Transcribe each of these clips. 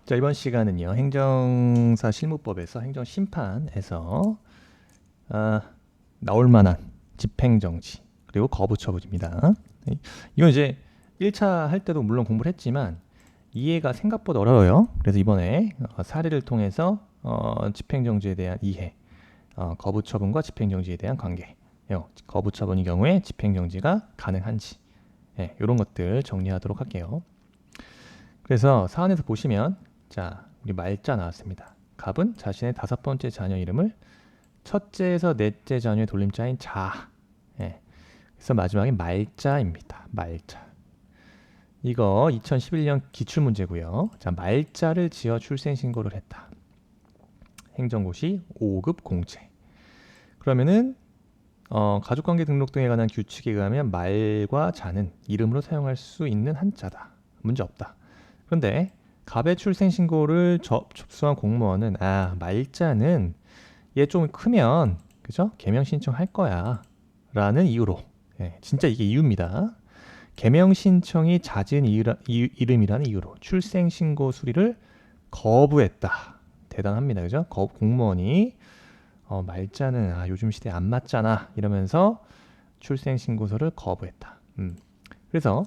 자, 이번 시간은요. 행정사 실무법에서 행정심판에서 아, 나올 만한 집행정지 그리고 거부처분입니다. 이건 이제 1차 할 때도 물론 공부를 했지만 이해가 생각보다 어려워요. 그래서 이번에 사례를 통해서 집행정지에 대한 이해, 거부처분과 집행정지에 대한 관계, 거부처분의 경우에 집행정지가 가능한지 이런 것들 정리하도록 할게요. 그래서 사안에서 보시면 자, 우리 말자 나왔습니다. 갑은 자신의 5번째 자녀 이름을 첫째에서 넷째 자녀의 돌림자인 자. 그래서 마지막에 말자입니다. 말자. 이거 2011년 기출문제고요. 자, 말자를 지어 출생신고를 했다. 행정고시 5급 공채. 그러면은 가족관계 등록 등에 관한 규칙에 의하면 말과 자는 이름으로 사용할 수 있는 한자다. 문제 없다. 그런데 갑의 출생신고를 접수한 공무원은 말자는 얘 좀 크면 그죠? 개명 신청할 거야 라는 이유로 진짜 이게 이유입니다. 개명 신청이 잦은 이름이라는 이유로 출생신고 수리를 거부했다. 대단합니다. 그죠? 공무원이 말자는 요즘 시대에 안 맞잖아 이러면서 출생신고서를 거부했다. 그래서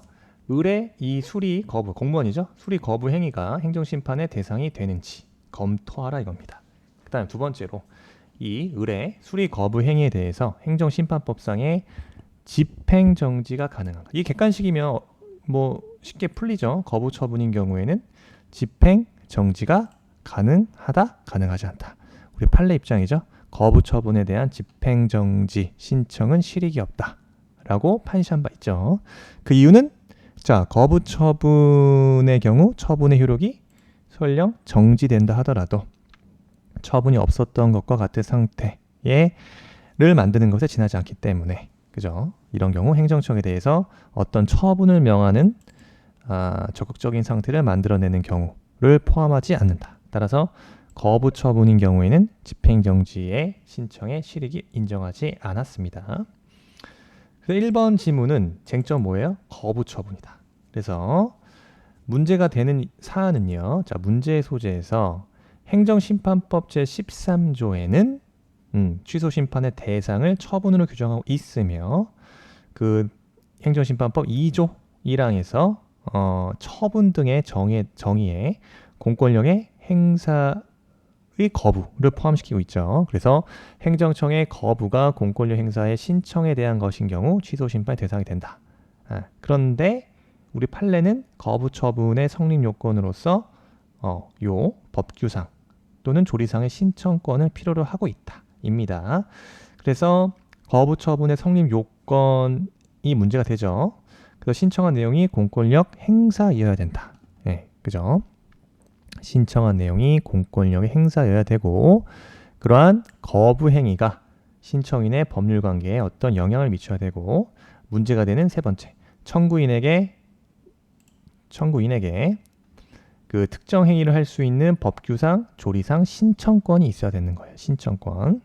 의뢰 이 수리 거부, 공무원이죠. 수리 거부 행위가 행정심판의 대상이 되는지 검토하라 이겁니다. 그 다음 두 번째로 이 의뢰 수리 거부 행위에 대해서 행정심판법상의 집행정지가 가능한가. 이게 객관식이면 뭐 쉽게 풀리죠. 거부 처분인 경우에는 집행정지가 가능하다, 가능하지 않다. 우리 판례 입장이죠. 거부 처분에 대한 집행정지 신청은 실익이 없다 라고 판시한 바 있죠. 그 이유는 자, 거부 처분의 경우 처분의 효력이 설령 정지된다 하더라도 처분이 없었던 것과 같은 상태를 만드는 것에 지나지 않기 때문에 그죠? 이런 경우 행정청에 대해서 어떤 처분을 명하는 적극적인 상태를 만들어내는 경우를 포함하지 않는다. 따라서 거부 처분인 경우에는 집행정지의 신청의 실익이 인정하지 않았습니다. 그래서 1번 지문은 쟁점 뭐예요? 거부 처분이다. 그래서 문제가 되는 사안은요. 자, 문제의 소재에서 행정심판법 제13조에는 취소심판의 대상을 처분으로 규정하고 있으며 그 행정심판법 2조 1항에서 처분 등의 정의에 공권력의 행사의 거부를 포함시키고 있죠. 그래서 행정청의 거부가 공권력 행사의 신청에 대한 것인 경우 취소심판의 대상이 된다. 그런데 우리 판례는 거부 처분의 성립 요건으로서 요 법규상 또는 조리상의 신청권을 필요로 하고 있다. 입니다. 그래서 거부 처분의 성립 요건이 문제가 되죠. 그래서 신청한 내용이 공권력 행사여야 된다. 그죠? 신청한 내용이 공권력의 행사여야 되고 그러한 거부 행위가 신청인의 법률 관계에 어떤 영향을 미쳐야 되고 문제가 되는 세 번째 청구인에게 그 특정 행위를 할 수 있는 법규상, 조리상 신청권이 있어야 되는 거예요. 신청권.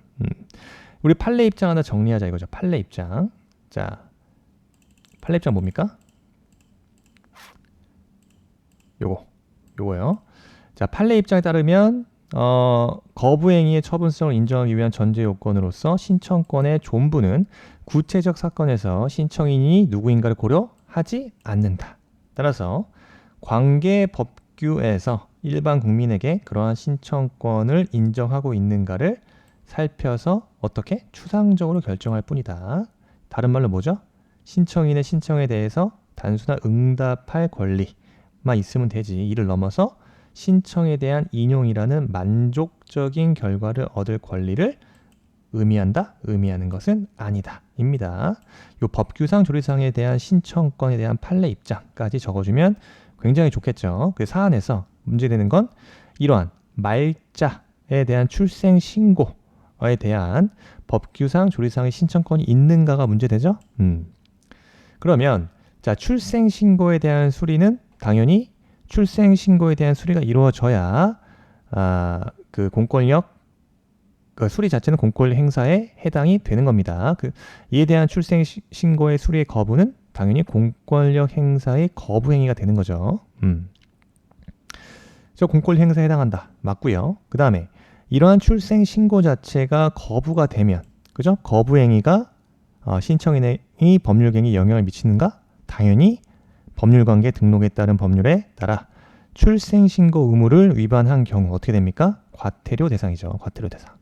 우리 판례 입장 하나 정리하자 이거죠. 판례 입장. 자, 판례 입장 뭡니까? 요거요. 자, 판례 입장에 따르면 거부 행위의 처분성을 인정하기 위한 전제 요건으로서 신청권의 존부는 구체적 사건에서 신청인이 누구인가를 고려하지 않는다. 따라서 관계 법규에서 일반 국민에게 그러한 신청권을 인정하고 있는가를 살펴서 어떻게 추상적으로 결정할 뿐이다. 다른 말로 뭐죠? 신청인의 신청에 대해서 단순한 응답할 권리만 있으면 되지 이를 넘어서 신청에 대한 인용이라는 만족적인 결과를 얻을 권리를 의미하는 것은 아니다. 입니다. 요 법규상 조리상에 대한 신청권에 대한 판례 입장까지 적어주면 굉장히 좋겠죠. 그 사안에서 문제되는 건 이러한 말자에 대한 출생 신고에 대한 법규상 조리상의 신청권이 있는가가 문제되죠. 그러면 자, 출생 신고에 대한 수리는 당연히 출생 신고에 대한 수리가 이루어져야 그 공권력 그 수리 자체는 공권력 행사에 해당이 되는 겁니다. 이에 대한 출생 신고의 수리의 거부는 당연히 공권력 행사의 거부 행위가 되는 거죠. 저 공권리 행사에 해당한다. 맞고요. 그 다음에 이러한 출생 신고 자체가 거부가 되면, 그죠? 거부 행위가 신청인의 법률행위에 영향을 미치는가? 당연히 법률관계 등록에 따른 법률에 따라 출생신고 의무를 위반한 경우 어떻게 됩니까? 과태료 대상이죠. 과태료 대상.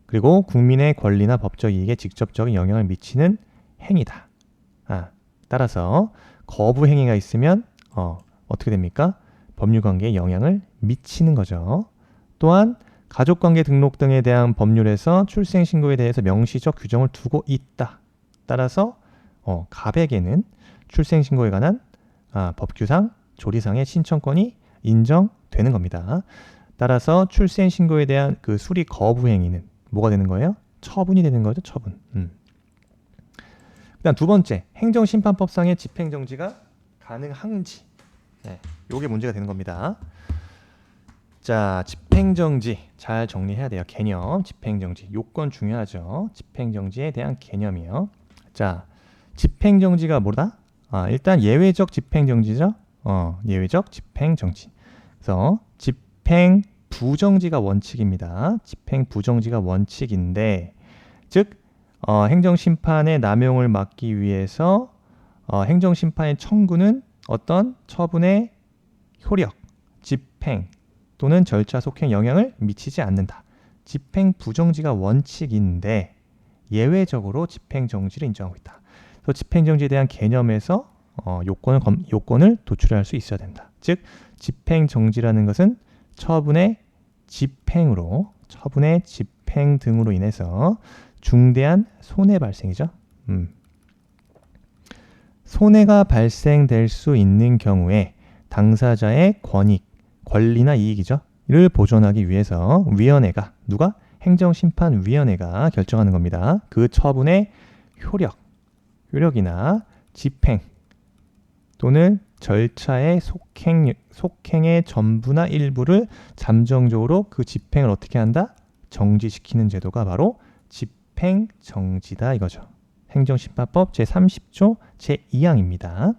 그리고 국민의 권리나 법적 이익에 직접적인 영향을 미치는 행위다. 따라서 거부 행위가 있으면 어떻게 됩니까? 법률관계에 영향을 미치는 거죠. 또한 가족관계 등록 등에 대한 법률에서 출생신고에 대해서 명시적 규정을 두고 있다. 따라서 갑에게는 출생신고에 관한 법규상, 조리상의 신청권이 인정되는 겁니다. 따라서 출생신고에 대한 그 수리 거부 행위는 뭐가 되는 거예요? 처분이 되는 거죠. 처분. 그다음 두 번째, 행정심판법상의 집행정지가 가능한지. 요게 문제가 되는 겁니다. 자, 집행정지 잘 정리해야 돼요. 개념, 집행정지. 요건 중요하죠. 집행정지에 대한 개념이요. 자, 집행정지가 뭐다? 일단 예외적 집행정지죠. 예외적 집행정지. 그래서 집행부정지가 원칙입니다. 집행부정지가 원칙인데, 즉 행정심판의 남용을 막기 위해서 행정심판의 청구는 어떤 처분의 효력, 집행 또는 절차 속행 영향을 미치지 않는다. 집행부정지가 원칙인데 예외적으로 집행정지를 인정하고 있다. 그래서 집행정지에 대한 개념에서 요건을 도출할 수 있어야 된다. 즉 집행정지라는 것은 처분의 집행 등으로 인해서 중대한 손해 발생이죠. 손해가 발생될 수 있는 경우에 당사자의 권리나 이익이죠. 이를 보존하기 위해서 위원회가, 누가? 행정심판위원회가 결정하는 겁니다. 그 처분의 효력이나 집행 또는 절차의 속행의 전부나 일부를 잠정적으로 그 집행을 어떻게 한다? 정지시키는 제도가 바로 집행정지다 이거죠. 행정심판법 제30조 제2항입니다.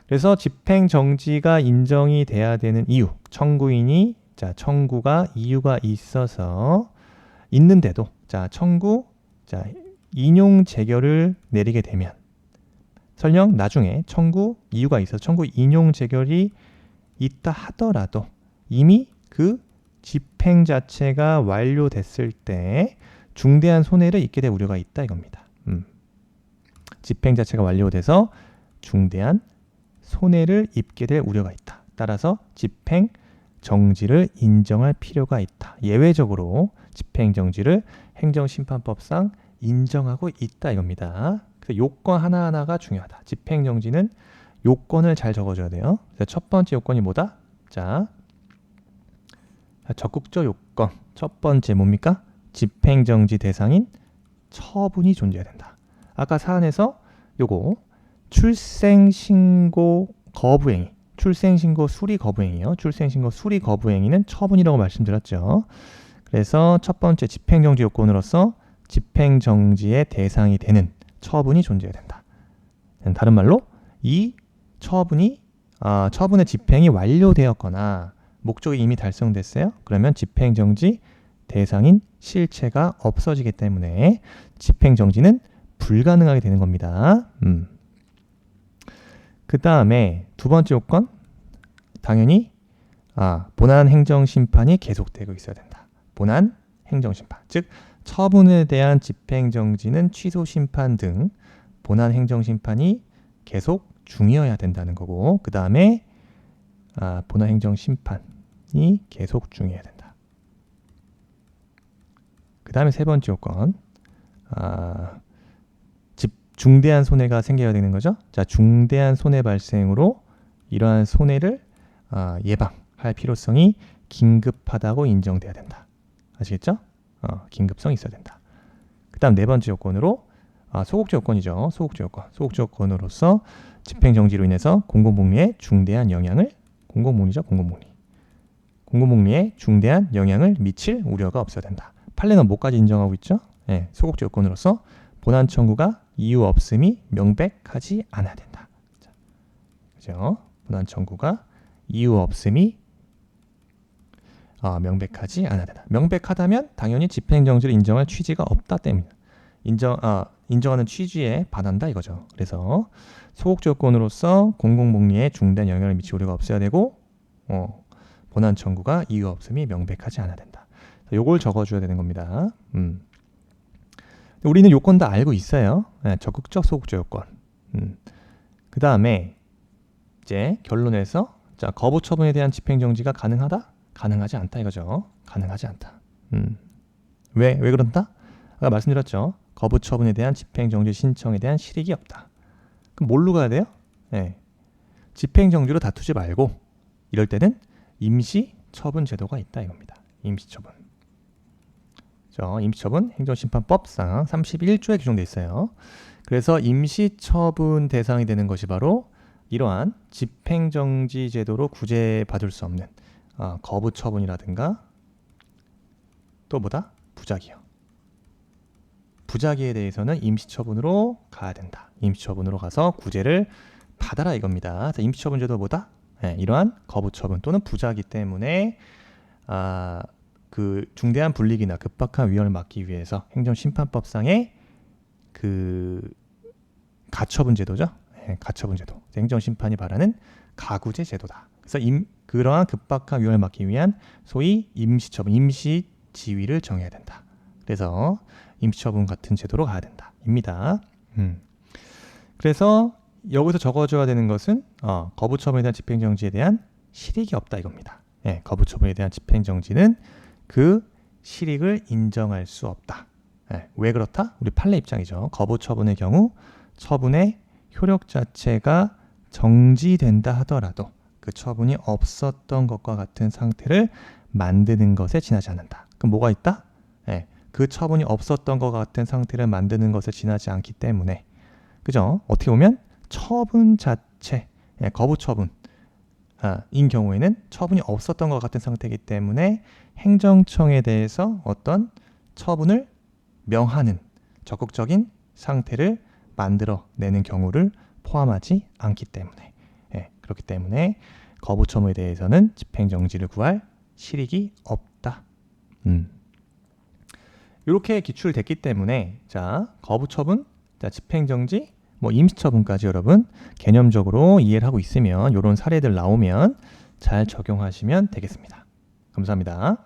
그래서 집행정지가 인정이 돼야 되는 이유, 청구가 이유가 있어서 있는데도 인용 재결을 내리게 되면, 설령 나중에 이유가 있어서 청구 인용 재결이 있다 하더라도 이미 그 집행 자체가 완료됐을 때 중대한 손해를 입게 될 우려가 있다 이겁니다. 집행 자체가 완료돼서 중대한 손해를 입게 될 우려가 있다. 따라서 집행 정지를 인정할 필요가 있다. 예외적으로 집행 정지를 행정심판법상 인정하고 있다 이겁니다. 그래서 요건 하나하나가 중요하다. 집행 정지는 요건을 잘 적어줘야 돼요. 그래서 첫 번째 요건이 뭐다? 자, 적극적 요건. 첫 번째 뭡니까? 집행 정지 대상인 처분이 존재해야 된다. 아까 사안에서 요거 출생신고 거부행위, 출생신고 수리 거부행위요. 출생신고 수리 거부행위는 처분이라고 말씀드렸죠. 그래서 첫 번째 집행정지 요건으로서 집행정지의 대상이 되는 처분이 존재해야 된다. 다른 말로 이 처분의 집행이 완료되었거나 목적이 이미 달성됐어요. 그러면 집행정지 대상인 실체가 없어지기 때문에 집행정지는 불가능하게 되는 겁니다. 그 다음에 두 번째 요건, 당연히 본안 행정심판이 계속되고 있어야 된다. 본안 행정심판, 즉 처분에 대한 집행정지는 취소심판 등 본안 행정심판이 계속 중이어야 된다는 거고, 그 다음에 본안 행정심판이 계속 중이어야 된다. 그 다음에 세 번째 요건, 중대한 손해가 생겨야 되는 거죠. 자, 중대한 손해 발생으로 이러한 손해를 예방할 필요성이 긴급하다고 인정돼야 된다. 아시겠죠? 긴급성이 있어야 된다. 그 다음 네 번째 요건으로 소극적 요건이죠. 소극적 요건으로서 집행정지로 인해서 공공복리에 중대한 영향을, 공공복리에 중대한 영향을 미칠 우려가 없어야 된다. 판례는 뭐까지 인정하고 있죠? 네, 소극적 요건으로서 본안 청구가 이유 없음이 명백하지 않아야 된다. 그죠? 본안 청구가 이유 없음이 명백하지 않아야 된다. 명백하다면 당연히 집행정지를 인정할 취지가 없다 때문이다. 인정하는 취지에 반한다 이거죠. 그래서 소극조건으로서 공공복리에 중대한 영향을 미칠 우려가 없어야 되고 본안 청구가 이유 없음이 명백하지 않아야 된다. 요걸 적어줘야 되는 겁니다. 우리는 요건 다 알고 있어요. 적극적 소극적 요건. 그 다음에 이제 결론에서 자, 거부 처분에 대한 집행정지가 가능하다? 가능하지 않다 이거죠. 가능하지 않다. 왜 그런다? 아까 말씀드렸죠. 거부 처분에 대한 집행정지 신청에 대한 실익이 없다. 그럼 뭘로 가야 돼요? 집행정지로 다투지 말고 이럴 때는 임시처분 제도가 있다 이겁니다. 임시처분. 임시처분 행정심판법상 31조에 규정되어 있어요. 그래서 임시처분 대상이 되는 것이 바로 이러한 집행정지 제도로 구제받을 수 없는 거부처분이라든가 또 뭐다? 부작위요. 부작위에 대해서는 임시처분으로 가야 된다. 임시처분으로 가서 구제를 받아라 이겁니다. 자, 임시처분 제도 뭐다? 이러한 거부처분 또는 부작위 때문에 그 중대한 불이익이나 급박한 위험을 막기 위해서 행정심판법상의 그 가처분 제도죠. 가처분 제도. 행정심판이 말하는 가구제 제도다. 그래서 그러한 급박한 위험을 막기 위한 소위 임시처분, 임시지위를 정해야 된다. 그래서 임시처분 같은 제도로 가야 된다. 입니다. 그래서 여기서 적어줘야 되는 것은 거부처분에 대한 집행정지에 대한 실익이 없다 이겁니다. 거부처분에 대한 집행정지는 그 실익을 인정할 수 없다. 왜 그렇다? 우리 판례 입장이죠. 거부처분의 경우 처분의 효력 자체가 정지된다 하더라도 그 처분이 없었던 것과 같은 상태를 만드는 것에 지나지 않는다. 그럼 뭐가 있다? 그 처분이 없었던 것 같은 상태를 만드는 것에 지나지 않기 때문에 그죠? 어떻게 보면 처분 자체, 거부처분 인 경우에는 처분이 없었던 것 같은 상태이기 때문에 행정청에 대해서 어떤 처분을 명하는 적극적인 상태를 만들어내는 경우를 포함하지 않기 때문에 그렇기 때문에 거부처분에 대해서는 집행정지를 구할 실익이 없다. 이렇게 기출됐기 때문에 자 거부처분, 자 집행정지, 뭐 임시처분까지 여러분 개념적으로 이해를 하고 있으면 이런 사례들 나오면 잘 적용하시면 되겠습니다. 감사합니다.